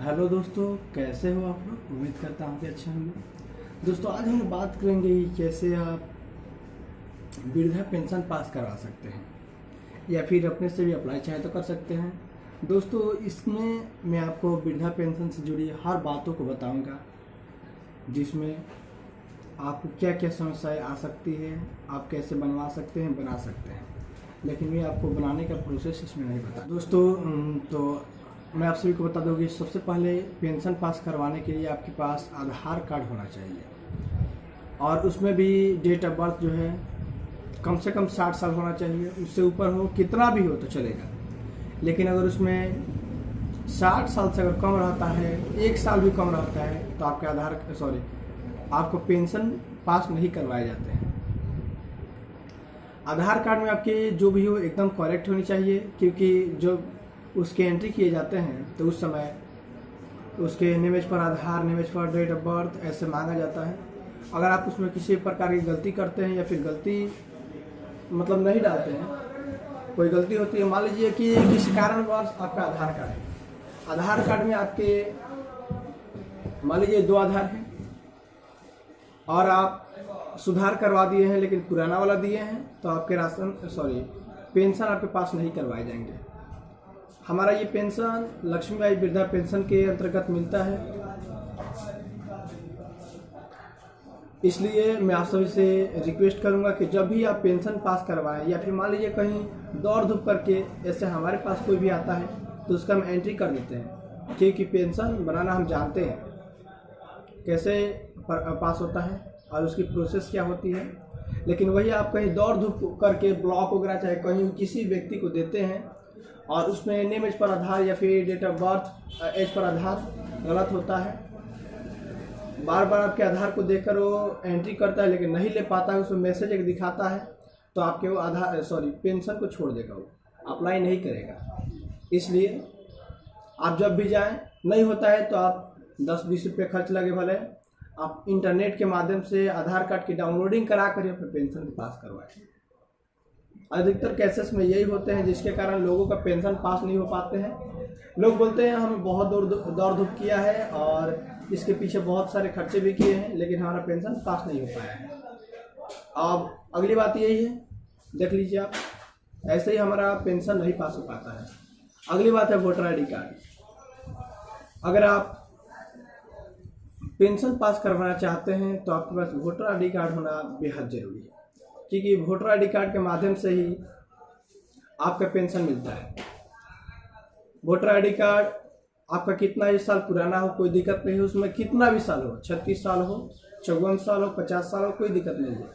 Hello दोस्तों, कैसे हो आप लोग। उम्मीद करता हूँ कि अच्छे होंगे। दोस्तों, आज हम बात करेंगे कि कैसे आप वृद्धा पेंशन पास करवा सकते हैं या फिर अपने से भी अप्लाई चाहे तो कर सकते हैं। दोस्तों, इसमें मैं आपको वृद्धा पेंशन से जुड़ी हर बातों को बताऊंगा, जिसमें आपको क्या क्या समस्याएं आ सकती है, आप कैसे बनवा सकते हैं, बना सकते हैं। लेकिन मैं आपको बनाने का प्रोसेस इसमें नहीं बता। दोस्तों, तो मैं आप सभी को बता दूं कि सबसे पहले पेंशन पास करवाने के लिए आपके पास आधार कार्ड होना चाहिए और उसमें भी डेट ऑफ बर्थ जो है कम से कम 60 साल होना चाहिए। उससे ऊपर हो, कितना भी हो तो चलेगा। लेकिन अगर उसमें 60 साल से अगर कम रहता है, 1 साल भी कम रहता है, तो आपके आपको पेंशन पास नहीं करवाए जाते हैं। आधार कार्ड में आपके जो भी हो एकदम करेक्ट होनी चाहिए, क्योंकि जो उसके एंट्री किए जाते हैं तो उस समय उसके नेमेज पर आधार, नेमेज पर डेट ऑफ बर्थ ऐसे मांगा जाता है। अगर आप उसमें किसी प्रकार की गलती करते हैं या फिर गलती मतलब नहीं डालते हैं, कोई गलती होती है, मान लीजिए कि किसी कारणवश आपका आधार कार्ड है, आधार कार्ड में आपके मान लीजिए 2 आधार हैं और आप सुधार करवा दिए हैं लेकिन पुराना वाला दिए हैं, तो आपके पेंशन आपके पास नहीं करवाए जाएंगे। हमारा ये पेंशन लक्ष्मीबाई वृद्धा पेंशन के अंतर्गत मिलता है। इसलिए मैं आप सभी से रिक्वेस्ट करूंगा कि जब भी आप पेंशन पास करवाएं या फिर मान लीजिए कहीं दौड़ धूप करके ऐसे हमारे पास कोई भी आता है तो उसका हम एंट्री कर देते हैं, क्योंकि पेंशन बनाना हम जानते हैं कैसे पास होता है और उसकी प्रोसेस क्या होती है। लेकिन वही आप कहीं दौड़ धूप करके ब्लॉक वगैरह चाहे कहीं किसी व्यक्ति को देते हैं और उसमें नेम एज पर आधार या फिर date of birth as per आधार गलत होता है। बार बार आपके आधार को देखकर वो एंट्री करता है लेकिन नहीं ले पाता है, उसमें मैसेज एक दिखाता है, तो आपके वो पेंशन को छोड़ देगा, वो अप्लाई नहीं करेगा। इसलिए आप जब भी जाएं, नहीं होता है तो आप 10-20 रुपये खर्च लगे भले, आप इंटरनेट के माध्यम से आधार कार्ड की डाउनलोडिंग करा कर अपने पेंशन पास करवाएं। अधिकतर केसेस में यही होते हैं जिसके कारण लोगों का पेंशन पास नहीं हो पाते हैं। लोग बोलते हैं हम बहुत दौड़ धूप किया है और इसके पीछे बहुत सारे खर्चे भी किए हैं, लेकिन हमारा पेंशन पास नहीं हो पाया है। अब अगली बात यही है, देख लीजिए आप, ऐसे ही हमारा पेंशन नहीं पास हो पाता है। अगली बात है वोटर आई डी कार्ड। अगर आप पेंशन पास करवाना चाहते हैं तो आपके पास वोटर आई डी कार्ड होना बेहद जरूरी है, क्योंकि वोटर आई डी कार्ड के माध्यम से ही आपका पेंशन मिलता है। वोटर आई डी कार्ड आपका कितना ही साल पुराना हो कोई दिक्कत नहीं है, उसमें कितना भी साल हो, 36 साल हो, 54 साल हो, 50 साल हो, कोई दिक्कत नहीं है।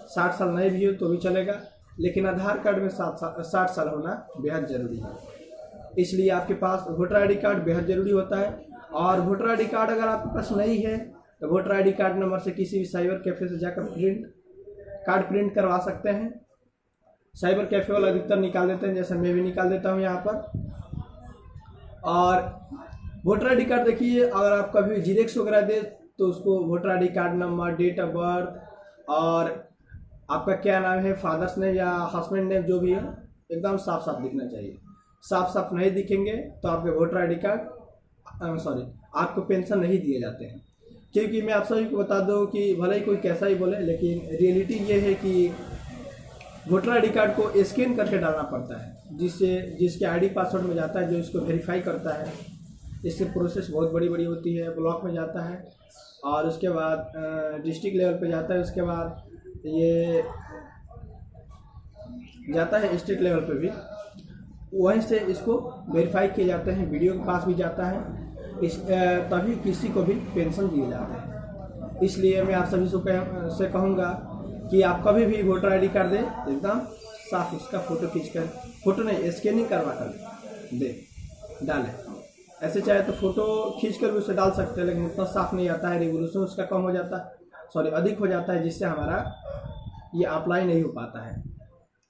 60 साल नहीं भी हो तो भी चलेगा, लेकिन आधार कार्ड में 60 साल होना बेहद जरूरी है। इसलिए आपके पास वोटर आई डी कार्ड बेहद जरूरी होता है। और वोटर आई डी कार्ड अगर आपके पास नहीं है तो voter I D card number से किसी भी साइबर कैफे से जाकर कार्ड प्रिंट करवा सकते हैं। साइबर कैफे वाला अधिकतर निकाल देते हैं, जैसे मैं भी निकाल देता हूं यहाँ पर। और वोटर आई डी कार्ड देखिए, अगर आप कभी जीरेक्स वगैरह दे तो उसको voter I D card number, date of birth और आपका क्या नाम है, फादर्स नेम या हस्बैंड नेम जो भी है, एकदम साफ साफ दिखना चाहिए। साफ साफ नहीं दिखेंगे तो आपके वोटर आई डी कार्ड आपको पेंशन नहीं दिए जाते हैं। क्योंकि मैं आप सभी को बता दूं कि भले ही कोई कैसा ही बोले, लेकिन रियलिटी ये है कि वोटर आई डी कार्ड को स्कैन करके डालना पड़ता है, जिसके आईडी पासवर्ड में जाता है, जो इसको वेरीफाई करता है। इसकी प्रोसेस बहुत बड़ी बड़ी होती है। ब्लॉक में जाता है और उसके बाद डिस्ट्रिक्ट लेवल पे जाता है, उसके बाद ये जाता है स्टेट लेवल पे भी, वहीं से इसको वेरीफाई किए जाते हैं, वीडियो के पास भी जाता है। तभी किसी को भी पेंशन दिए जाते हैं। इसलिए मैं आप सभी से कहूँगा कि आप कभी भी वोटर आई डी कार्ड दें, एकदम साफ उसका फोटो नहीं, स्कैनिंग करवा कर दे डालें। ऐसे चाहे तो फोटो खींच कर भी उसे डाल सकते हैं, लेकिन उतना साफ नहीं आता है, रिवोल्यूशन उसका कम हो जाता है, अधिक हो जाता है, जिससे हमारा ये अप्लाई नहीं हो पाता है।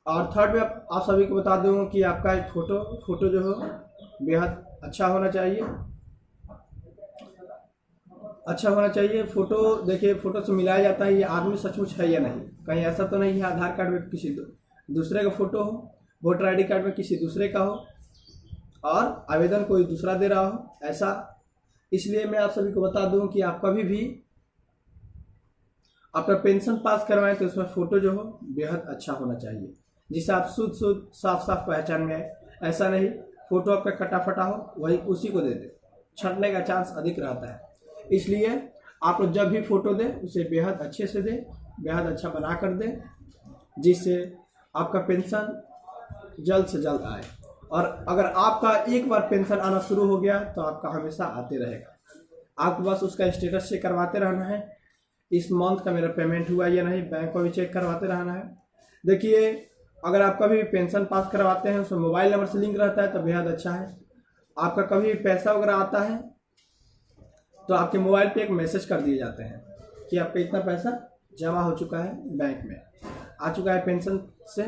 और थर्ड में आप सभी को बता दूँ कि आपका एक फोटो जो हो बेहद अच्छा होना चाहिए। फोटो देखिए, फोटो से मिलाया जाता है ये आदमी सचमुच है या नहीं। कहीं ऐसा तो नहीं है आधार कार्ड में किसी दूसरे का फोटो हो, वोटर आई डी कार्ड में किसी दूसरे का हो। और आवेदन कोई दूसरा दे रहा हो ऐसा। इसलिए मैं आप सभी को बता दूं कि आप कभी भी आपका पेंशन पास करवाएं तो उसमें फ़ोटो जो हो बेहद अच्छा होना चाहिए, जिससे आप शुद्ध शुद्ध साफ साफ पहचान में आए। ऐसा नहीं फ़ोटो आपका कटा फटा हो वही उसी को दे दे, छंटने का चांस अधिक रहता है। इसलिए आप लोग जब भी फ़ोटो दें उसे बेहद अच्छे से दें, बेहद अच्छा बना कर दें, जिससे आपका पेंशन जल्द से जल्द आए। और अगर आपका एक बार पेंशन आना शुरू हो गया तो आपका हमेशा आते रहेगा। आपको बस उसका स्टेटस चेक करवाते रहना है, इस मंथ का मेरा पेमेंट हुआ या नहीं, बैंक को भी चेक करवाते रहना है। देखिए अगर आप कभी भी पेंशन पास करवाते हैं उसमें मोबाइल नंबर से लिंक रहता है तो बेहद अच्छा है। आपका कभी भी पैसा वगैरह आता है तो आपके मोबाइल पे एक मैसेज कर दिए जाते हैं कि आपका इतना पैसा जमा हो चुका है, बैंक में आ चुका है पेंशन से।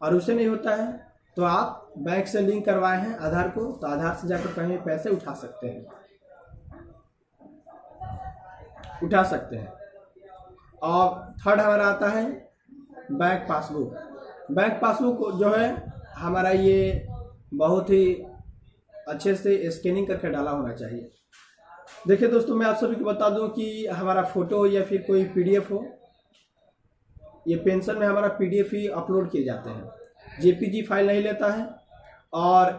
और उसे नहीं होता है तो आप बैंक से लिंक करवाए हैं आधार को, तो आधार से जाकर कहीं पैसे उठा सकते हैं, उठा सकते हैं। और थर्ड हमारा आता है बैंक पासबुक। बैंक पासबुक जो है हमारा ये बहुत ही अच्छे से स्कैनिंग करके डाला होना चाहिए। देखिए दोस्तों मैं आप सभी को बता दूं कि हमारा फ़ोटो हो या फिर कोई पीडीएफ हो, ये पेंशन में हमारा पीडीएफ ही अपलोड किए जाते हैं, जेपीजी फाइल नहीं लेता है। और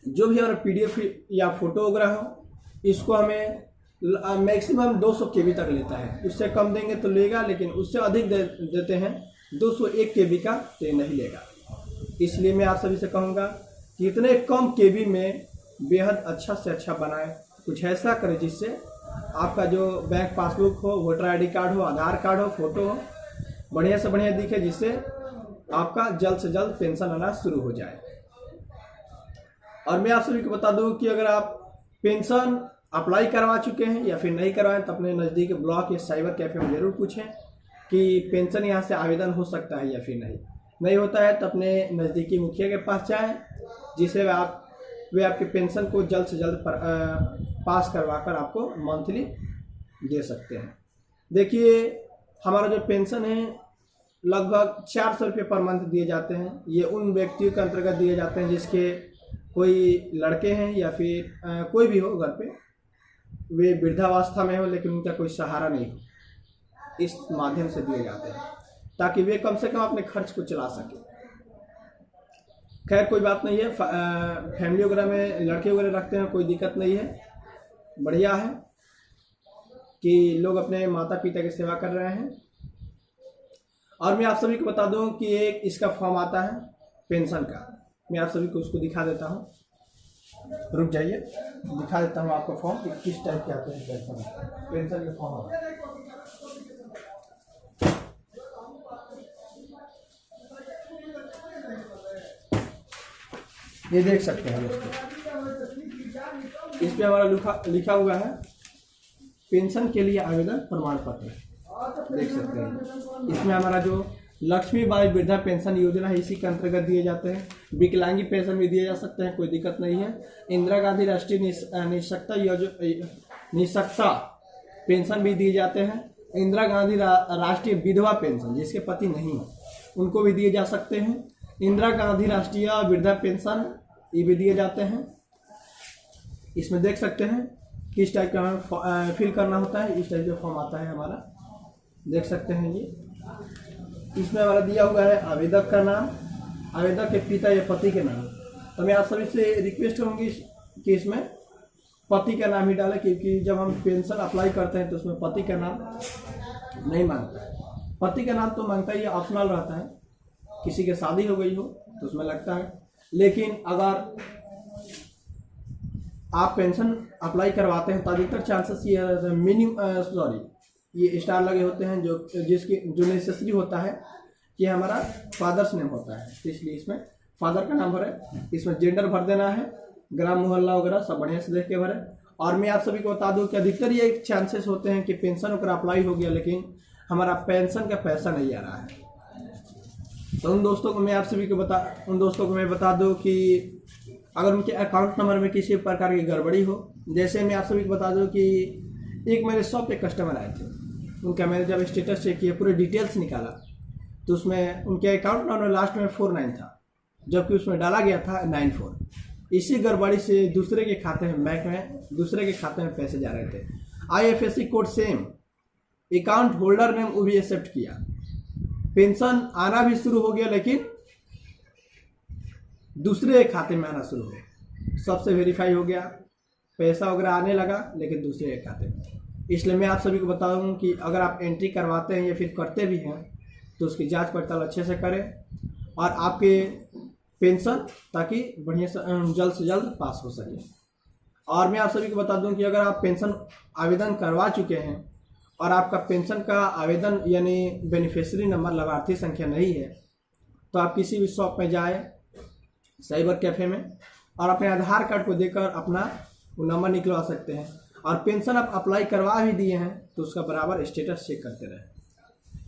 जो भी हमारा पीडीएफ या फोटो वगैरह हो इसको हमें मैक्सिमम 200 केबी तक लेता है। उससे कम देंगे तो लेगा, लेकिन उससे अधिक देते हैं 201 केबी का तो ये नहीं लेगा। इसलिए मैं आप सभी से कहूँगा कि इतने कम केबी में बेहद अच्छा से अच्छा बनाएं, कुछ ऐसा करें जिससे आपका जो बैंक पासबुक हो, वोटर आईडी कार्ड हो, आधार कार्ड हो, फोटो हो, बढ़िया से बढ़िया दिखे, जिससे आपका जल्द से जल्द पेंशन आना शुरू हो जाए। और मैं आप सभी को बता दूं कि अगर आप पेंशन अप्लाई करवा चुके हैं या फिर नहीं करवाएं तो अपने नज़दीकी ब्लॉक या साइबर कैफे में ज़रूर पूछें कि पेंशन यहाँ से आवेदन हो सकता है या फिर नहीं होता है तो अपने नज़दीकी मुखिया के पास जाएं, जिससे वे आपके पेंशन को जल्द से जल्द पास करवाकर आपको मंथली दे सकते हैं। देखिए हमारा जो पेंशन है लगभग 400 रुपये पर मंथ दिए जाते हैं। ये उन व्यक्तियों के अंतर्गत दिए जाते हैं जिसके कोई लड़के हैं या फिर कोई भी हो घर पे, वे वृद्धावस्था में हो लेकिन उनका कोई सहारा नहीं हो, इस माध्यम से दिए जाते हैं ताकि वे कम से कम अपने खर्च को चला सके। खैर कोई बात नहीं है, फैमिली वगैरह में लड़के वगैरह रखते हैं, कोई दिक्कत नहीं है, बढ़िया है कि लोग अपने माता पिता की सेवा कर रहे हैं। और मैं आप सभी को बता दूं कि एक इसका फॉर्म आता है पेंशन का, मैं आप सभी को उसको दिखा देता हूं, रुक जाइए दिखा देता हूं आपको फॉर्म कि किस टाइप के आते हैं पेंशन के फॉर्म। ये देख सकते हैं दोस्तों, इस पे हमारा लिखा हुआ है पेंशन के लिए आवेदन प्रमाण पत्र, देख सकते हैं। इसमें हमारा जो लक्ष्मीबाई वृद्धा पेंशन योजना है इसी के अंतर्गत दिए जाते हैं। विकलांगी पेंशन भी दिए जा सकते हैं, कोई दिक्कत नहीं है। इंदिरा गांधी राष्ट्रीय निःशक्तता पेंशन भी दिए जाते हैं। इंदिरा गांधी राष्ट्रीय विधवा पेंशन जिसके पति नहीं है उनको भी दिए जा सकते हैं। इंदिरा गांधी राष्ट्रीय वृद्धा पेंशन ये भी दिए जाते हैं। इसमें देख सकते हैं किस टाइप का हमें फिल करना होता है, इस टाइप का फॉर्म आता है हमारा, देख सकते हैं। ये इसमें हमारा दिया हुआ है आवेदक का नाम, आवेदक के पिता या पति के नाम। तो मैं आप सभी से रिक्वेस्ट करूँगी कि इसमें पति का नाम ही डालें, क्योंकि जब हम पेंशन अप्लाई करते हैं तो उसमें पति का नाम नहीं मांगता है। पति का नाम तो मांगता ही, ऑप्शनल रहता है, किसी की शादी हो गई हो तो उसमें लगता है। लेकिन अगर आप पेंशन अप्लाई करवाते हैं तो अधिकतर चांसेस ये ये स्टार लगे होते हैं जो नेसेसरी होता है कि हमारा फादर्स नेम होता है, तो इसलिए इसमें फादर का नाम भरे। इसमें जेंडर भर देना है, ग्राम मोहल्ला वगैरह सब बढ़िया से देख के भरे। और मैं आप सभी को बता दूं कि अधिकतर ये चांसेस होते हैं कि पेंशन वगैरह अप्लाई हो गया लेकिन हमारा पेंशन का पैसा नहीं आ रहा है। तो उन दोस्तों को मैं बता दूं कि अगर उनके अकाउंट नंबर में किसी प्रकार की गड़बड़ी हो, जैसे मैं आप सभी को बता दूं कि एक मेरे शॉप पे कस्टमर आए थे, उनका मैंने जब स्टेटस चेक किया, पूरे डिटेल्स निकाला तो उसमें उनके अकाउंट नंबर लास्ट में 49 था, जबकि उसमें डाला गया था 94। इसी गड़बड़ी से दूसरे के खाते में, बैंक में दूसरे के खाते में पैसे जा रहे थे। IFSC code same, account holder ने वो भी एक्सेप्ट किया, पेंशन आना भी शुरू हो गया, लेकिन दूसरे के खाते में आना शुरू हो गया। सबसे वेरीफाई हो गया, पैसा वगैरह आने लगा, लेकिन दूसरे के खाते में। इसलिए मैं आप सभी को बता दूँ कि अगर आप एंट्री करवाते हैं या फिर करते भी हैं तो उसकी जांच पड़ताल अच्छे से करें और आपके पेंशन ताकि बढ़िया से जल्द पास हो सके। और मैं आप सभी को बता दूं कि अगर आप पेंशन आवेदन करवा चुके हैं और आपका पेंशन का आवेदन यानी बेनिफिशियरी नंबर, लाभार्थी संख्या नहीं है, तो आप किसी भी शॉप में जाए, साइबर कैफ़े में, और अपने आधार कार्ड को देकर अपना वो नंबर निकलवा सकते हैं। और पेंशन आप अप्लाई करवा भी दिए हैं तो उसका बराबर स्टेटस चेक करते रहें।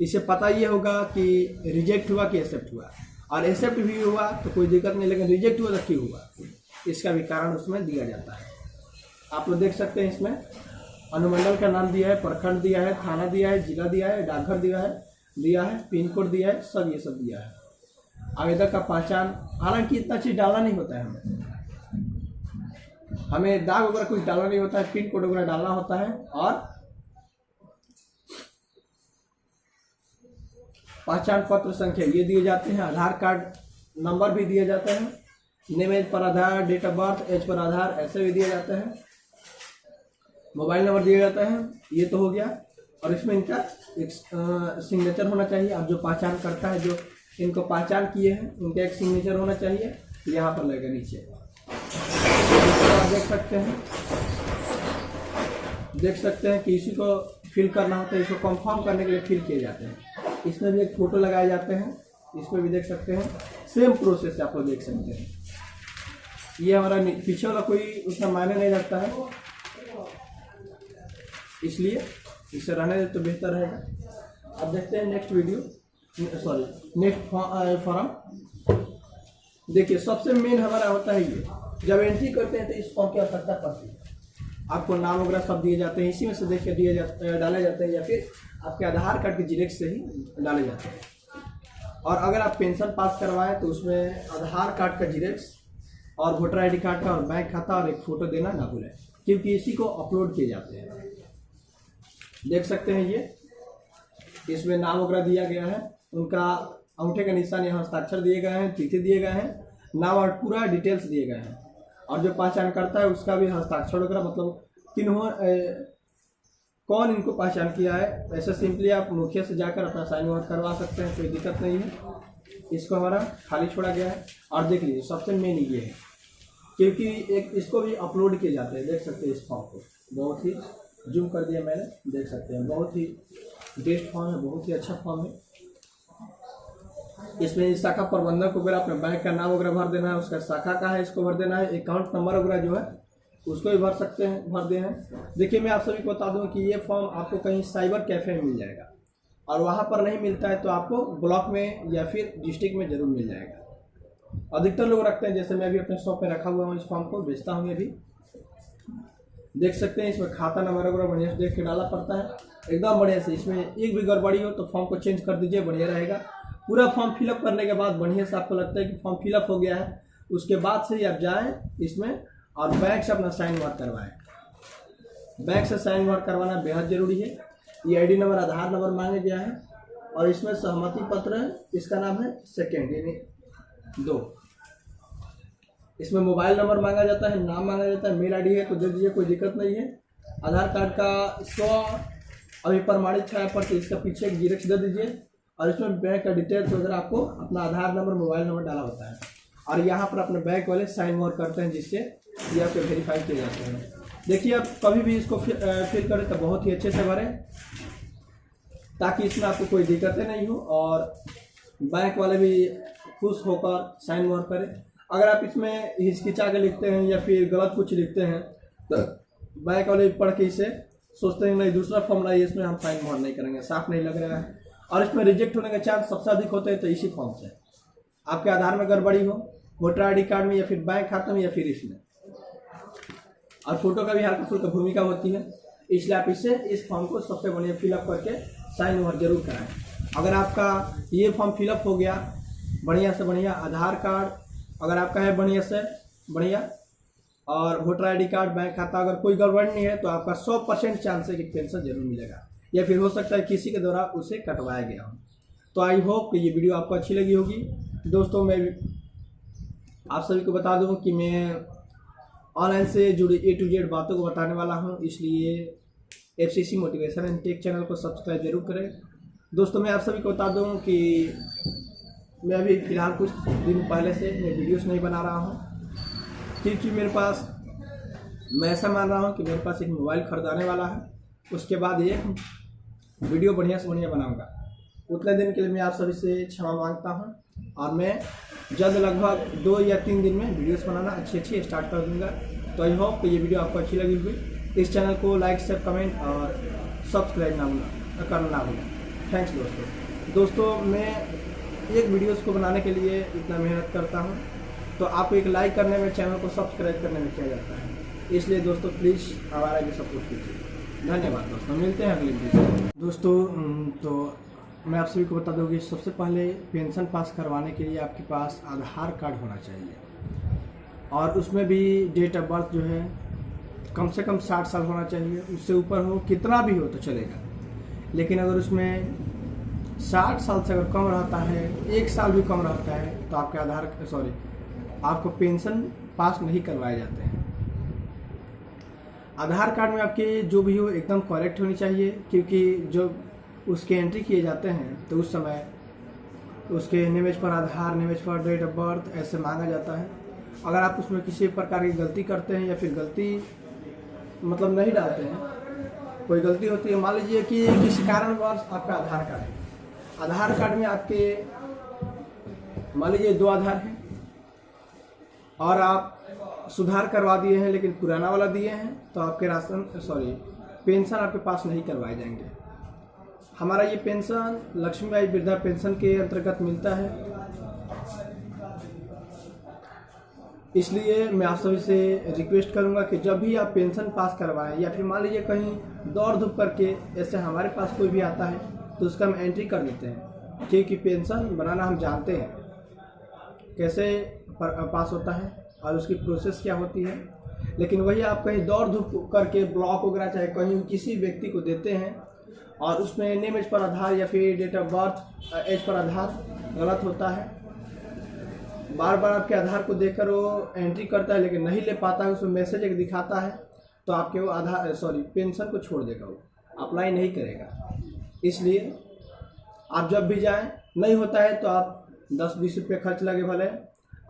इससे पता ये होगा कि रिजेक्ट हुआ कि एक्सेप्ट हुआ, और एक्सेप्ट भी हुआ तो कोई दिक्कत नहीं, लेकिन रिजेक्ट हुआ तो क्यों हुआ, इसका भी कारण उसमें दिया जाता है। आप लोग देख सकते हैं, इसमें अनुमंडल का नाम दिया है, प्रखंड दिया है, थाना दिया है, जिला दिया है, डाकघर दिया है, पिन कोड दिया है, सब ये सब दिया है। आवेदक का पहचान, हालांकि इतना चीज़ डालना नहीं होता है, हमें दाग वगैरह कुछ डालना नहीं होता है, पिन कोड वगैरह डालना होता है, और पहचान पत्र संख्या ये दिए जाते हैं, आधार कार्ड नंबर भी दिए जाते हैं, name as per Aadhaar, date of birth as per Aadhaar, ऐसे भी दिए जाते हैं, मोबाइल नंबर दिया जाता है। ये तो हो गया, और इसमें इनका एक सिग्नेचर होना चाहिए। आप जो पहचान करता है, जो इनको पहचान किए हैं, उनका एक सिग्नेचर होना चाहिए, यहाँ पर लगेगा नीचे। आप देख सकते हैं कि इसी को फिल करना होता है, इसको कंफर्म करने के लिए फिल किए जाते हैं। इसमें भी एक फ़ोटो लगाए जाते हैं, इसमें भी देख सकते हैं, सेम प्रोसेस आप लोग देख सकते हैं। ये हमारा पीछे वाला कोई उतना मायने नहीं रखता है, इसलिए इसे रहने दे तो बेहतर रहेगा। अब देखते हैं नेक्स्ट फॉर्म। देखिए, सबसे मेन हमारा होता है ये, जब एंट्री करते हैं तो इस फॉर्म की आवश्यकता पड़ती है। आपको नाम वगैरह सब दिए जाते हैं, इसी में से देख के डाले जाते हैं, या फिर आपके आधार कार्ड के जिरेक्स से ही डाले जाते हैं। और अगर आप पेंशन पास करवाएं तो उसमें आधार कार्ड का जिरेक्स और वोटर ID कार्ड का और बैंक खाता और एक फ़ोटो देना ना भूलें, क्योंकि इसी को अपलोड किए जाते हैं। देख सकते हैं, ये इसमें नाम वगैरह दिया गया है, उनका अंगूठे का निशान, यहाँ हस्ताक्षर दिए गए हैं, तिथि दिए गए हैं, नाम और पूरा डिटेल्स दिए गए हैं, और जो पहचान करता है उसका भी हस्ताक्षर वगैरह, मतलब कौन इनको पहचान किया है। ऐसे सिंपली आप मुखिया से जाकर अपना साइन वगैरह करवा सकते हैं, कोई दिक्कत नहीं है। इसको हमारा खाली छोड़ा गया है। और देख लीजिए, सबसे मेन ये है, क्योंकि एक इसको भी अपलोड किए जाते हैं। देख सकते हैं इस फॉर्म को, बहुत ही जूम कर दिया मैंने, देख सकते हैं, बहुत ही बेस्ट फॉर्म है, बहुत ही अच्छा फॉर्म है। इसमें शाखा प्रबंधक वगैरह अपने बैंक का नाम वगैरह भर देना है, उसका शाखा का है इसको भर देना है, अकाउंट नंबर वगैरह जो है उसको भी भर सकते हैं, भर दे हैं। देखिए, मैं आप सभी को बता दूं कि ये फॉर्म आपको कहीं साइबर कैफ़े में मिल जाएगा, और वहाँ पर नहीं मिलता है तो आपको ब्लॉक में या फिर डिस्ट्रिक्ट में ज़रूर मिल जाएगा। अधिकतर लोग रखते हैं, जैसे मैं भी अपने शॉप में रखा हुआ हूँ, इस फॉर्म को बेचता हूँ। ये भी देख सकते हैं, इसमें खाता नंबर वगैरह बढ़िया से देख के डालना पड़ता है, एकदम बढ़िया से। इसमें एक भी गड़बड़ी हो तो फॉर्म को चेंज कर दीजिए, बढ़िया रहेगा। पूरा फॉर्म फिलअप करने के बाद बढ़िया से आपको लगता है कि फॉर्म फिलअप हो गया है, उसके बाद से ही आप जाएँ इसमें और बैंक से अपना साइन वार करवाएं। बैंक से साइन वार करवाना बेहद ज़रूरी है। ये ID नंबर, आधार नंबर मांगे गया है, और इसमें सहमति पत्र है, इसका नाम है सेकेंड, यानी 2। इसमें मोबाइल नंबर मांगा जाता है, नाम मांगा जाता है, मेल ID है तो दे दीजिए, कोई दिक्कत नहीं है। आधार कार्ड का 100 अभी प्रमाणित छाया पत्र, इसका पीछे एक जिरेक्स दे दीजिए, और इसमें बैंक का डिटेल्स वगैरह आपको अपना आधार नंबर, मोबाइल नंबर डाला होता है, और यहाँ पर अपने बैंक वाले साइन वार करते हैं, जिससे ये आपके वेरीफाई किए जाते हैं। देखिए, आप कभी भी इसको फिल करें तो बहुत ही अच्छे से भरें, ताकि इसमें आपको कोई दिक्कतें नहीं हो और बैंक वाले भी खुश होकर साइन वार करें। अगर आप इसमें हिचकिचा के लिखते हैं या फिर गलत कुछ लिखते हैं तो बैंक वाले पढ़ के इसे सोचते हैं नहीं, दूसरा फॉर्म लाइए, इसमें हम साइन वार नहीं करेंगे, साफ नहीं लग रहा है। और इसमें रिजेक्ट होने के चांस सबसे अधिक होते हैं तो इसी फॉर्म से। आपके आधार में गड़बड़ी हो, वोटर ID कार्ड में, या फिर बैंक खाते में, या फिर इसमें, और फोटो का भी हल्का फुल्का भूमिका होती है, इसलिए आप इस फॉर्म को सबसे बढ़िया फिलअप करके साइन वार जरूर कराएं। अगर आपका ये फॉर्म फिलअप हो गया बढ़िया से बढ़िया, आधार कार्ड अगर आपका है बढ़िया से, बढ़िया। और voter I D card, bank खाता अगर कोई गड़बड़ नहीं है तो आपका 100% चांस है कि पेंशन जरूर मिलेगा, या फिर हो सकता है किसी के द्वारा उसे कटवाया गया हो। तो आई होप कि ये वीडियो आपको अच्छी लगी होगी। दोस्तों मैं आप सभी को बता दूं कि मैं ऑनलाइन से जुड़ी A to Z बातों को बताने वाला हूं, इसलिए FCC motivation and take channel को सब्सक्राइब जरूर करें। दोस्तों मैं आप सभी को बता दूं कि मैं अभी फ़िलहाल कुछ दिन पहले से मैं वीडियोस नहीं बना रहा हूं, क्योंकि मेरे पास, मैं ऐसा मान रहा हूं कि मेरे पास एक मोबाइल खरीदाने वाला है, उसके बाद एक वीडियो बढ़िया से बढ़िया बनाऊंगा। उतने दिन के लिए मैं आप सभी से क्षमा मांगता हूं, और मैं जल्द लगभग 2 या 3 दिन में वीडियोस बनाना अच्छी स्टार्ट कर दूंगा। तो आई होप कि ये वीडियो आपको अच्छी लगी होगी। इस चैनल को लाइक, शेयर, कमेंट और सब्सक्राइब करना ना भूलें। थैंक्स दोस्तों मैं एक वीडियोस को बनाने के लिए इतना मेहनत करता हूँ, तो आपको एक लाइक करने में, चैनल को सब्सक्राइब करने में किया जाता है। इसलिए दोस्तों प्लीज़ हमारा भी सपोर्ट कीजिए। धन्यवाद दोस्तों, मिलते हैं अगले वीडियो में। दोस्तों तो मैं आप सभी को बता दूँ कि सबसे पहले पेंशन पास करवाने के लिए आपके पास आधार कार्ड होना चाहिए, और उसमें भी डेट ऑफ बर्थ जो है कम से कम 60 साल होना चाहिए। उससे ऊपर हो, कितना भी हो तो चलेगा, लेकिन अगर उसमें 60 साल से अगर कम रहता है, 1 साल भी कम रहता है, तो आपके आपको पेंशन पास नहीं करवाए जाते हैं। आधार कार्ड में आपके जो भी हो एकदम करेक्ट होनी चाहिए, क्योंकि जो उसके एंट्री किए जाते हैं तो उस समय उसके नेमेज पर आधार, नेमेज पर डेट ऑफ बर्थ ऐसे मांगा जाता है। अगर आप उसमें किसी प्रकार की गलती करते हैं या फिर गलती मतलब नहीं डालते हैं, कोई गलती होती है, मान लीजिए कि किसी कारणवश आपका आधार कार्ड है, आधार कार्ड में आपके मान लीजिए 2 आधार हैं और आप सुधार करवा दिए हैं लेकिन पुराना वाला दिए हैं, तो आपके पेंशन आपके पास नहीं करवाए जाएंगे। हमारा ये पेंशन लक्ष्मीबाई वृद्धा पेंशन के अंतर्गत मिलता है, इसलिए मैं आप सभी से रिक्वेस्ट करूंगा कि जब भी आप पेंशन पास करवाएं, या फिर मान लीजिए कहीं दौड़ धूप करके ऐसे हमारे पास कोई भी आता है तो उसका हम एंट्री कर देते हैं, क्योंकि पेंशन बनाना हम जानते हैं कैसे पास होता है और उसकी प्रोसेस क्या होती है। लेकिन वही आप कहीं दौड़ धूप करके ब्लॉक वगैरह चाहे कहीं किसी व्यक्ति को देते हैं और उसमें नेम एज पर आधार या फिर date of birth as per आधार गलत होता है, बार बार आपके आधार को देखकर वो एंट्री करता है लेकिन नहीं ले पाता है, उसमें मैसेज एक दिखाता है, तो आपके वो पेंशन को छोड़ देगा, वो अप्लाई नहीं करेगा। इसलिए आप जब भी जाएं, नहीं होता है तो आप 10-20 रुपये खर्च लगे भले,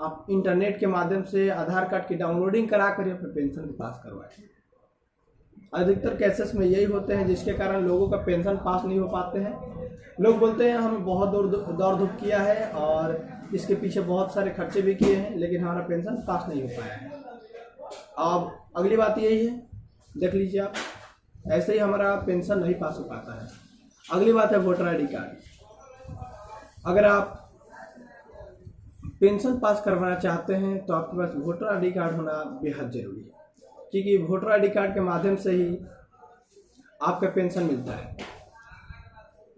आप इंटरनेट के माध्यम से आधार कार्ड की डाउनलोडिंग करा कर अपने पेंशन को पास करवाएं। अधिकतर केसेस में यही होते हैं जिसके कारण लोगों का पेंशन पास नहीं हो पाते हैं। लोग बोलते हैं हम बहुत दौड़ धूप किया है और इसके पीछे बहुत सारे खर्चे भी किए हैं, लेकिन हमारा पेंशन पास नहीं हो पाया है। अब अगली बात यही है, देख लीजिए आप, ऐसे ही हमारा पेंशन नहीं पास हो पाता है। अगली बात है वोटर आई डी कार्ड। अगर आप पेंशन पास करवाना चाहते हैं तो आपके पास वोटर आई डी कार्ड होना बेहद ज़रूरी है, क्योंकि वोटर आई डी कार्ड के माध्यम से ही आपका पेंशन मिलता है।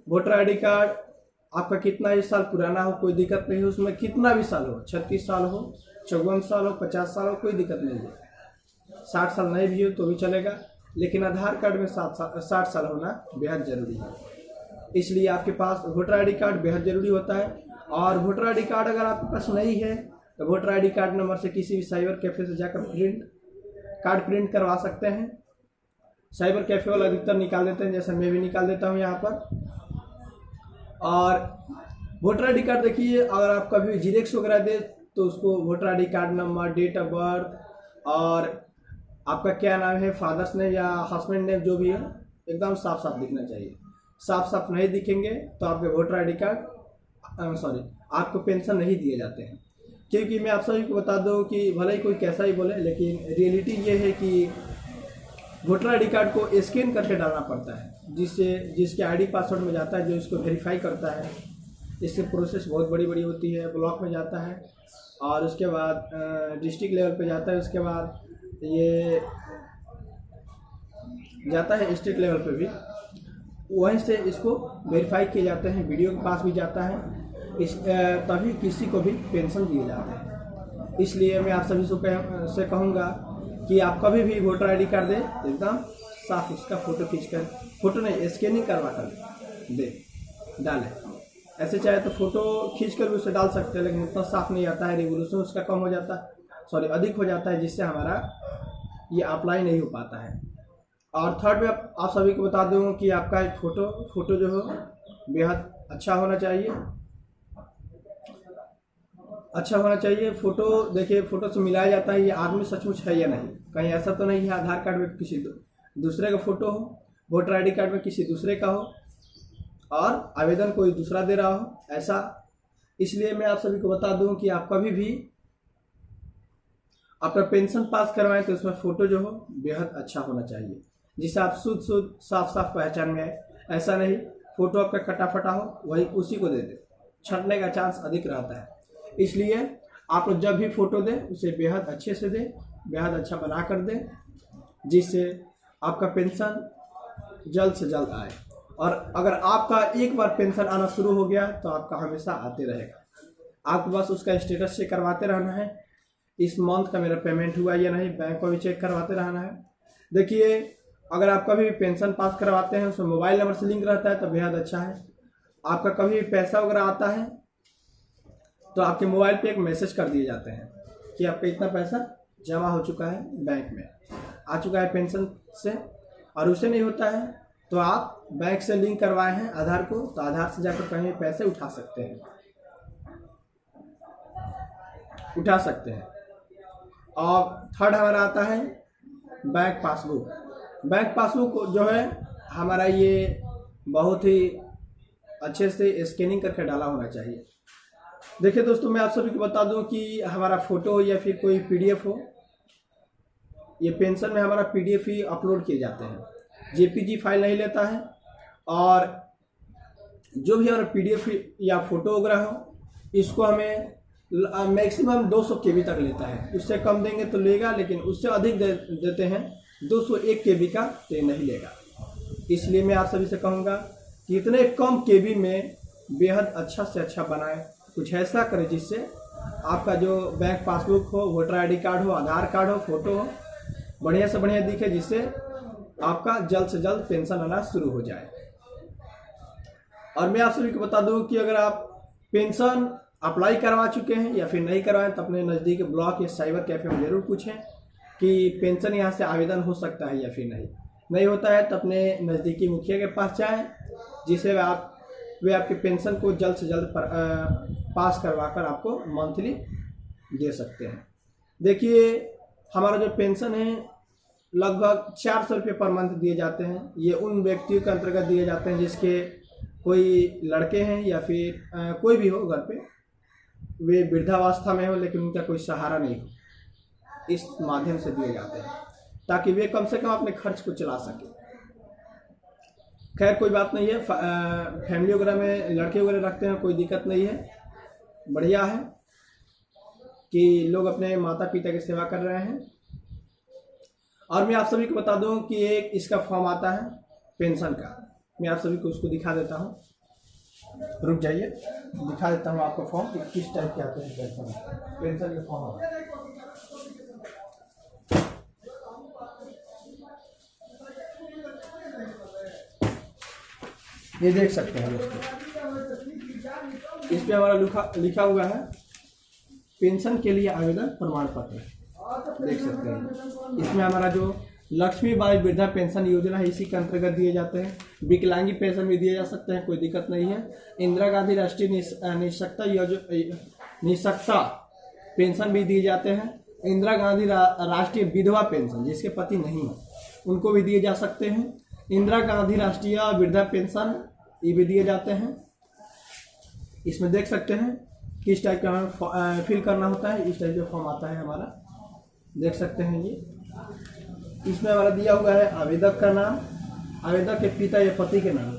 वोटर आई डी कार्ड आपका कितना ही साल पुराना हो कोई दिक्कत नहीं है, उसमें कितना भी साल हो, 36 साल हो, 54 साल हो, 50 साल हो, कोई दिक्कत नहीं है। 60 साल नहीं भी हो तो भी चलेगा, लेकिन आधार कार्ड में 60 साल होना बेहद ज़रूरी है। इसलिए आपके पास वोटर आई डी कार्ड बेहद ज़रूरी होता है। और वोटर आई डी कार्ड अगर आपके पास नहीं है तो voter I D card number से किसी भी साइबर कैफ़े से जाकर कार्ड प्रिंट करवा सकते हैं। साइबर कैफ़े वाला अधिकतर निकाल देते हैं, जैसे मैं भी निकाल देता हूं यहाँ पर। और वोटर आई डी कार्ड देखिए, अगर आप कभी जीरेक्स वगैरह दे तो उसको voter I D card number, date of birth और आपका क्या नाम है, फादर्स नेम या हस्बैंड नेम जो भी है, एकदम साफ साफ दिखना चाहिए। साफ साफ नहीं दिखेंगे तो आपके वोटर आई डी कार्ड आपको पेंशन नहीं दिए जाते हैं। क्योंकि मैं आप सभी को बता दूं कि भले ही कोई कैसा ही बोले, लेकिन रियलिटी ये है कि वोटर आई डी कार्ड को स्कैन करके डालना पड़ता है, जिसके आईडी पासवर्ड में जाता है, जो इसको वेरीफाई करता है। इसकी प्रोसेस बहुत बड़ी होती है। ब्लॉक में जाता है और उसके बाद डिस्ट्रिक्ट लेवल पे जाता है, उसके बाद ये जाता है स्टेट लेवल पे भी, वहीं से इसको वेरीफाई किए जाते हैं, वीडियो के पास भी जाता है, तभी किसी को भी पेंशन दिए जाते हैं। इसलिए मैं आप सभी से कहूँगा कि आप कभी भी वोटर आईडी कार्ड दें एकदम साफ उसका फ़ोटो खींचकर, फ़ोटो नहीं स्कैनिंग करवा कर दे डालें। ऐसे चाहे तो फ़ोटो खींचकर भी उसे डाल सकते हैं, लेकिन उतना साफ नहीं आता है, रिवोल्यूशन उसका कम हो जाता है, सॉरी अधिक हो जाता है, जिससे हमारा ये अप्लाई नहीं हो पाता है। और थर्ड में आप सभी को बता दूँ कि आपका एक फ़ोटो जो हो बेहद अच्छा होना चाहिए, अच्छा होना चाहिए। फ़ोटो देखिए, फ़ोटो से मिलाया जाता है ये आदमी सचमुच है या नहीं। कहीं ऐसा तो नहीं है आधार कार्ड में किसी दूसरे का फ़ोटो हो, वोटर आईडी कार्ड में किसी दूसरे का हो और आवेदन कोई दूसरा दे रहा हो, ऐसा। इसलिए मैं आप सभी को बता दूं कि आप कभी भी आपका पेंशन पास करवाएं तो उसमें फ़ोटो जो हो बेहद अच्छा होना चाहिए, जिससे आप शुद्ध साफ साफ पहचान में आए। ऐसा नहीं फ़ोटो आपका कटा फटा हो वही उसी को दे दे, छंटने का चांस अधिक रहता है। इसलिए आप लोग जब भी फ़ोटो दें उसे बेहद अच्छे से दें, बेहद अच्छा बना कर दें, जिससे आपका पेंशन जल्द से जल्द आए। और अगर आपका एक बार पेंशन आना शुरू हो गया तो आपका हमेशा आते रहेगा। आपको बस उसका स्टेटस चेक करवाते रहना है, इस मंथ का मेरा पेमेंट हुआ या नहीं, बैंक को भी चेक करवाते रहना है। देखिए, अगर आप कभी भी पेंशन पास करवाते हैं उसमें मोबाइल नंबर से लिंक रहता है तो बेहद अच्छा है। आपका कभी भी पैसा वगैरह आता है तो आपके मोबाइल पे एक मैसेज कर दिए जाते हैं कि आपका इतना पैसा जमा हो चुका है, बैंक में आ चुका है पेंशन से। और उसे नहीं होता है तो आप बैंक से लिंक करवाए हैं आधार को, तो आधार से जाकर कहीं पैसे उठा सकते हैं, उठा सकते हैं। और थर्ड हमारा आता है बैंक पासबुक। बैंक पासबुक जो है हमारा ये बहुत ही अच्छे से स्कैनिंग करके डाला होना चाहिए। देखिए दोस्तों, मैं आप सभी को बता दूं कि हमारा फ़ोटो हो या फिर कोई पीडीएफ हो, ये पेंशन में हमारा पीडीएफ ही अपलोड किए जाते हैं, जेपीजी फाइल नहीं लेता है। और जो भी हमारा पीडीएफ या फोटो वगैरह हो, इसको हमें मैक्सिमम 200 केबी तक लेता है। उससे कम देंगे तो लेगा, लेकिन उससे अधिक देते हैं 201 केबी का तो नहीं लेगा। इसलिए मैं आप सभी से कहूँगा कि इतने कम केबी में बेहद अच्छा से अच्छा बनाएं, कुछ ऐसा करें जिससे आपका जो बैंक पासबुक हो, वोटर आईडी कार्ड हो, आधार कार्ड हो, फोटो हो, बढ़िया से बढ़िया दिखे, जिससे आपका जल्द से जल्द पेंशन आना शुरू हो जाए। और मैं आप सभी को बता दूं कि अगर आप पेंशन अप्लाई करवा चुके हैं या फिर नहीं करवाएं तो अपने नज़दीक ब्लॉक या साइबर कैफे में ज़रूर पूछें कि पेंशन यहाँ से आवेदन हो सकता है या फिर नहीं होता है तो अपने नज़दीकी मुखिया के पास जाएँ, जिससे वे आपके पेंशन को जल्द से जल्द पास करवाकर आपको मंथली दे सकते हैं। देखिए, हमारा जो पेंशन है लगभग 400 रुपये पर मंथ दिए जाते हैं। ये उन व्यक्तियों के अंतर्गत दिए जाते हैं जिसके कोई लड़के हैं या फिर कोई भी हो घर पे, वे वृद्धावस्था में हो लेकिन उनका कोई सहारा नहीं हो, इस माध्यम से दिए जाते हैं ताकि वे कम से कम अपने खर्च को चला सके। खैर कोई बात नहीं है, फैमिली वगैरह में लड़के वगैरह रखते हैं, कोई दिक्कत नहीं है, बढ़िया है कि लोग अपने माता पिता की सेवा कर रहे हैं। और मैं आप सभी को बता दूं कि एक इसका फॉर्म आता है पेंशन का, मैं आप सभी को उसको दिखा देता हूं, रुक जाइए दिखा देता हूं आपको फॉर्म कि किस टाइप के आते हैं पेंशन के फॉर्म। ये देख सकते हैं दोस्तों, इस पे हमारा लिखा हुआ है पेंशन के लिए आवेदन प्रमाण पत्र, देख सकते हैं। इसमें हमारा जो लक्ष्मीबाई वृद्धा पेंशन योजना है इसी के अंतर्गत दिए जाते हैं। विकलांगी पेंशन भी दिए जा सकते हैं, कोई दिक्कत नहीं है। इंदिरा गांधी राष्ट्रीय निःशक्ता पेंशन भी दिए जाते हैं। इंदिरा गांधी राष्ट्रीय विधवा पेंशन, जिसके पति नहीं है उनको भी दिए जा सकते हैं। इंदिरा गांधी राष्ट्रीय वृद्धा पेंशन ये भी दिए जाते हैं। इसमें देख सकते हैं किस टाइप का हमें फिल करना होता है, इस टाइप का फॉर्म आता है हमारा, देख सकते हैं। ये इसमें हमारा दिया हुआ है आवेदक का नाम, आवेदक के पिता या पति के नाम।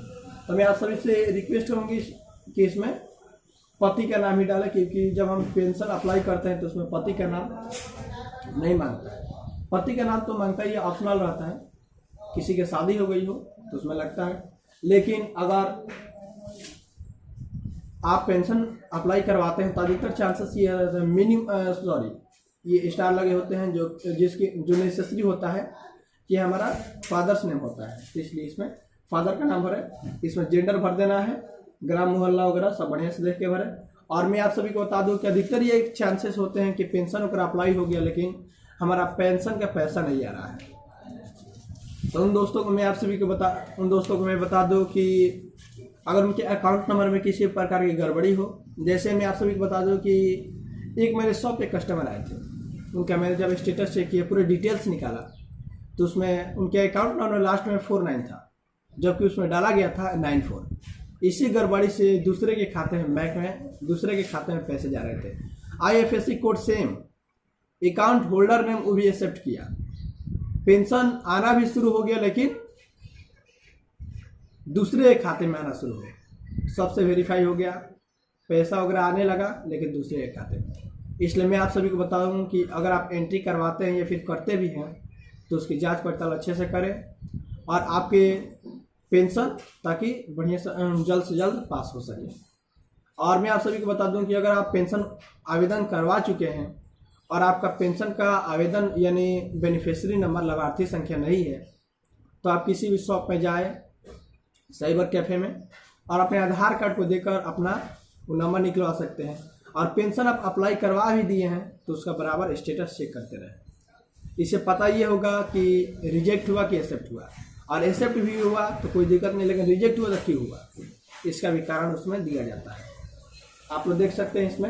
तो मैं आप सभी से रिक्वेस्ट करूँगी कि इसमें पति का नाम ही डालें, क्योंकि जब हम पेंशन अप्लाई करते हैं तो उसमें पति का नाम नहीं मांगता है। पति का नाम तो मांगता है, ये ऑप्शनल रहता है, किसी की शादी हो गई हो तो उसमें लगता है। लेकिन अगर आप पेंशन अप्लाई करवाते हैं तो अधिकतर चांसेस ये ये स्टार लगे होते हैं जो नेसेसरी होता है कि हमारा फादर्स नेम होता है, तो इसलिए इसमें फादर का नाम भरे। इसमें जेंडर भर देना है, ग्राम मोहल्ला वगैरह सब बढ़िया से देख के भरे। और मैं आप सभी को बता दूं कि अधिकतर ये चांसेस होते हैं कि पेंशन वगैरह अप्लाई हो गया लेकिन हमारा पेंशन का पैसा नहीं आ रहा है। तो उन दोस्तों को मैं बता दूं कि अगर उनके अकाउंट नंबर में किसी प्रकार की गड़बड़ी हो, जैसे मैं आप सभी को बता दूं कि एक मेरे शॉप पे कस्टमर आए थे, उनका मैंने जब स्टेटस चेक किया, पूरे डिटेल्स निकाला, तो उसमें उनके अकाउंट नंबर लास्ट में 49 था, जबकि उसमें डाला गया था 94। इसी गड़बड़ी से दूसरे के खाते में, बैंक में दूसरे के खाते में पैसे जा रहे थे। IFSC code same, account holder ने वो भी एक्सेप्ट किया, पेंशन आना भी शुरू हो गया लेकिन दूसरे के खाते में आना शुरू हो गया। सबसे वेरीफाई हो गया, पैसा वगैरह आने लगा लेकिन दूसरे के खाते में। इसलिए मैं आप सभी को बता दूं कि अगर आप एंट्री करवाते हैं या फिर करते भी हैं तो उसकी जांच पड़ताल अच्छे से करें और आपके पेंशन ताकि बढ़िया से जल्द पास हो सके। और मैं आप सभी को बता दूं कि अगर आप पेंशन आवेदन करवा चुके हैं और आपका पेंशन का आवेदन यानी बेनिफिशियरी नंबर, लाभार्थी संख्या नहीं है, तो आप किसी भी शॉप में जाए, साइबर कैफ़े में, और अपने आधार कार्ड को देकर अपना वो नंबर निकलवा सकते हैं। और पेंशन आप अप्लाई करवा भी दिए हैं तो उसका बराबर स्टेटस चेक करते रहें। इससे पता ये होगा कि रिजेक्ट हुआ कि एक्सेप्ट हुआ, और एक्सेप्ट भी हुआ तो कोई दिक्कत नहीं, लेकिन रिजेक्ट हुआ तो क्यों हुआ, इसका भी कारण उसमें दिया जाता है। आप लोग देख सकते हैं इसमें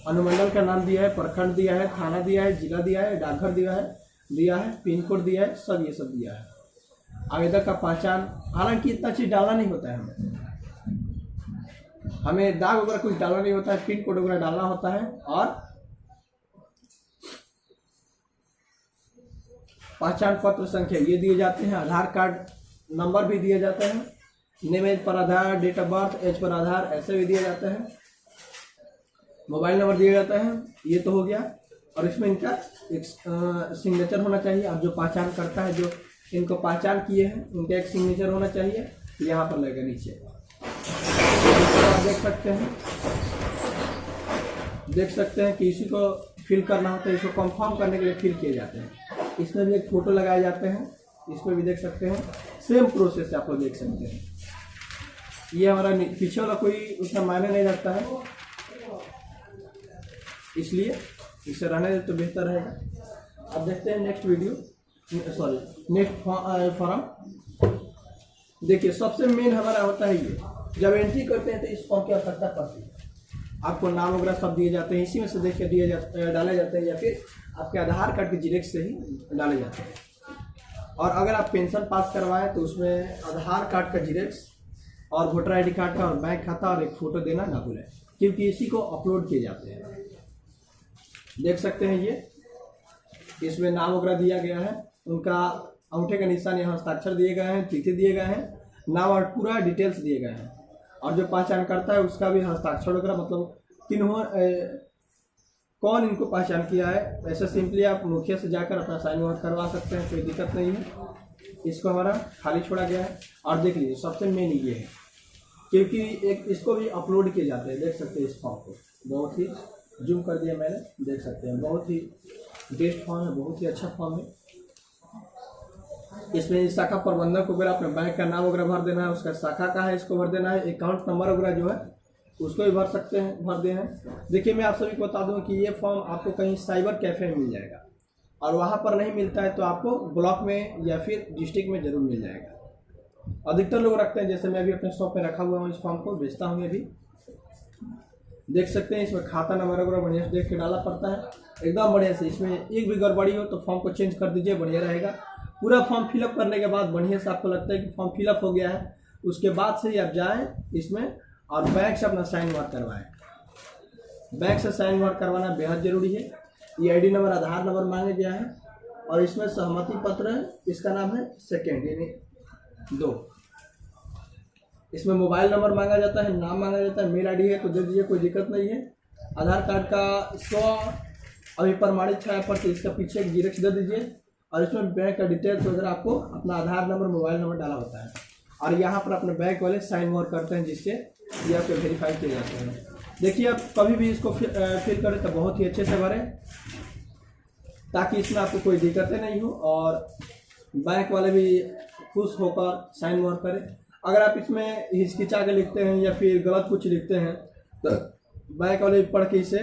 अनुमंडल का नाम दिया है, प्रखंड दिया है, थाना दिया है, जिला दिया है, डाकघर दिया है, पिन कोड दिया है, सब ये सब दिया है। आवेदक का पहचान, हालांकि इतना चीज़ डालना नहीं होता है, हमें दाग वगैरह कुछ डालना नहीं होता है, पिन कोड वगैरह डालना होता है, और पहचान पत्र संख्या ये दिए जाते हैं, आधार कार्ड नंबर भी दिए जाते हैं, name as per Aadhaar, date of birth as per Aadhaar ऐसे भी दिए जाते हैं, मोबाइल नंबर दिया जाता है। ये तो हो गया, और इसमें इनका एक सिग्नेचर होना चाहिए। अब जो पहचान करता है, जो इनको पहचान किए हैं, उनका एक सिग्नेचर होना चाहिए, यहाँ पर लगेगा नीचे। आप देख सकते हैं कि इसी को फिल करना होता है, इसको कंफर्म करने के लिए फिल किए जाते हैं। इसमें भी एक फोटो लगाए जाते हैं, इसमें भी देख सकते हैं, सेम प्रोसेस आप लोग देख सकते हैं। ये हमारा पीछे वाला कोई उतना मायने नहीं रखता है, इसलिए इसे रहने तो बेहतर रहेगा। अब देखते हैं नेक्स्ट फॉर्म। देखिए सबसे मेन हमारा होता है ये, जब एंट्री करते हैं तो इस फॉर्म की आवश्यकता पड़ती है। आपको नाम वगैरह सब दिए जाते हैं, इसी में से देख के डाले जाते हैं, या फिर आपके आधार कार्ड के जिरेक्स से ही डाले जाते हैं। और अगर आप पेंशन पास करवाएं तो उसमें आधार कार्ड का जिरेक्स और वोटर ID कार्ड का और बैंक खाता और एक फ़ोटो देना ना भूलें, क्योंकि इसी को अपलोड किए जाते हैं। देख सकते हैं ये, इसमें नाम वगैरह दिया गया है, उनका अंगूठे का निशान, यहाँ हस्ताक्षर दिए गए हैं, तिथि दिए गए हैं, नाम और पूरा डिटेल्स दिए गए हैं, और जो पहचान करता है उसका भी हस्ताक्षर वगैरह, मतलब कौन इनको पहचान किया है। ऐसे सिंपली आप मुखिया से जाकर अपना साइन वाइन करवा सकते हैं, कोई दिक्कत नहीं है। इसको हमारा खाली छोड़ा गया है। और देख लीजिए सबसे मेन ये है, क्योंकि एक इसको भी अपलोड किए जाते हैं। देख सकते हैं इस फॉर्म को, बहुत ही जूम कर दिया मैंने, देख सकते हैं बहुत ही बेस्ट फॉर्म है, बहुत ही अच्छा फॉर्म है। इसमें शाखा प्रबंधक वगैरह अपने बैंक का नाम वगैरह भर देना है, उसका शाखा का है इसको भर देना है, अकाउंट नंबर वगैरह जो है उसको भी भर सकते हैं, भर दे हैं। देखिए मैं आप सभी को बता दूं कि ये फॉर्म आपको कहीं साइबर कैफ़े में मिल जाएगा, और वहाँ पर नहीं मिलता है तो आपको ब्लॉक में या फिर डिस्ट्रिक्ट में ज़रूर मिल जाएगा। अधिकतर लोग रखते हैं, जैसे मैं भी अपने शॉप में रखा हुआ हूँ, इस फॉर्म को बेचता हूँ मैं भी। देख सकते हैं इसमें खाता नंबर वगैरह बढ़िया से देख के डालना पड़ता है, एकदम बढ़िया से। इसमें एक भी गड़बड़ी हो तो फॉर्म को चेंज कर दीजिए, बढ़िया रहेगा। पूरा फॉर्म फिलअप करने के बाद बढ़िया से आपको लगता है कि फॉर्म फिलअप हो गया है, उसके बाद से ही आप जाएँ इसमें और बैंक से अपना साइन वार करवाएं। बैंक से साइन वार करवाना बेहद ज़रूरी है। ये ID नंबर, आधार नंबर मांगा गया है, और इसमें सहमति पत्र है, इसका नाम है सेकेंड यानी 2। इसमें मोबाइल नंबर मांगा जाता है, नाम मांगा जाता है, मेल ID है तो दे दीजिए, कोई दिक्कत नहीं है। आधार कार्ड का 100 अभी प्रमाणित छाया पर, तो इसका पीछे एक जिरेक्स दे दीजिए, और इसमें बैंक का डिटेल्स वगैरह आपको अपना आधार नंबर, मोबाइल नंबर डाला होता है, और यहाँ पर अपने बैंक वाले साइन मोर करते हैं, जिससे ये आपको वेरीफाई किए जाते हैं। देखिए आप कभी भी इसको फिल करें तो बहुत ही अच्छे से भरें, ताकि इसमें आपको कोई दिक्कतें नहीं हो और बैंक वाले भी खुश होकर साइन मोहर करें। अगर आप इसमें हिचकिचा के लिखते हैं या फिर गलत कुछ लिखते हैं तो बैंक वाले पढ़ के इसे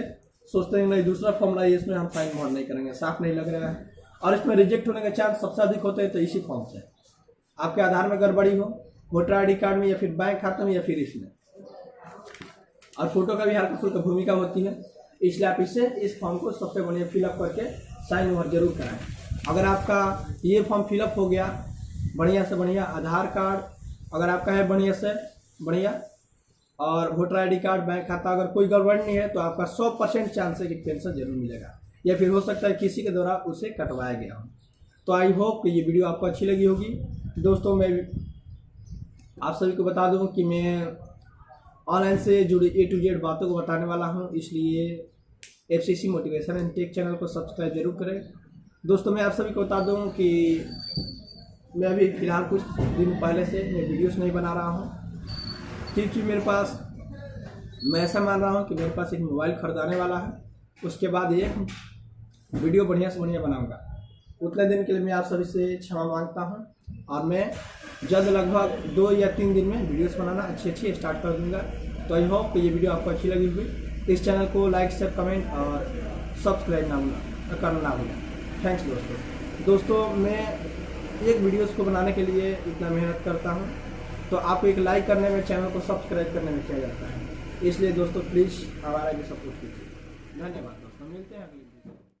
सोचते हैं नहीं दूसरा फॉर्म लाइए, इसमें हम साइन मोहर नहीं करेंगे, साफ नहीं लग रहा है। और इसमें रिजेक्ट होने के चांस सबसे अधिक होते हैं तो इसी फॉर्म से, आपके आधार में गड़बड़ी हो, वोटर आई डी कार्ड में या फिर बैंक खाते में या फिर इसमें, और फोटो का भी हल्का फुल्का भूमिका होती है, इसलिए आप इसे इस फॉर्म को सबसे बढ़िया फिलअप करके साइन मोहर जरूर कराएं। अगर आपका ये फॉर्म फिलअप हो गया बढ़िया से बढ़िया, आधार कार्ड अगर आपका है बढ़िया से बढ़िया और voter I D card bank खाता अगर कोई गड़बड़ नहीं है तो आपका 100% चांस है कि पेंशन जरूर मिलेगा, या फिर हो सकता है किसी के द्वारा उसे कटवाया गया हो। तो आई होप कि ये वीडियो आपको अच्छी लगी होगी। दोस्तों मैं आप सभी को बता दूं कि मैं ऑनलाइन से जुड़ी A to Z बातों को बताने वाला हूं, इसलिए FCC motivation and take channel को सब्सक्राइब जरूर करें। दोस्तों मैं आप सभी को बता दूं कि मैं अभी फ़िलहाल कुछ दिन पहले से मैं वीडियोस नहीं बना रहा हूं, क्योंकि मेरे पास मैं ऐसा मान रहा हूं कि मेरे पास एक मोबाइल खरीदाने वाला है, उसके बाद एक वीडियो बढ़िया से बढ़िया बनाऊँगा। उतने दिन के लिए मैं आप सभी से क्षमा मांगता हूं और मैं जल्द लगभग 2 या 3 दिन में वीडियोस बनाना अच्छी स्टार्ट कर दूंगा। तो आई होप कि ये वीडियो आपको अच्छी लगी हुई। इस चैनल को लाइक शेयर कमेंट और सब्सक्राइब करना ना भूलें। थैंक्स दोस्तों मैं एक वीडियोस को बनाने के लिए इतना मेहनत करता हूँ, तो आपको एक लाइक करने में, चैनल को सब्सक्राइब करने में क्या जाता है, इसलिए दोस्तों प्लीज़ हमारा भी सपोर्ट कीजिए। धन्यवाद दोस्तों, मिलते हैं अगली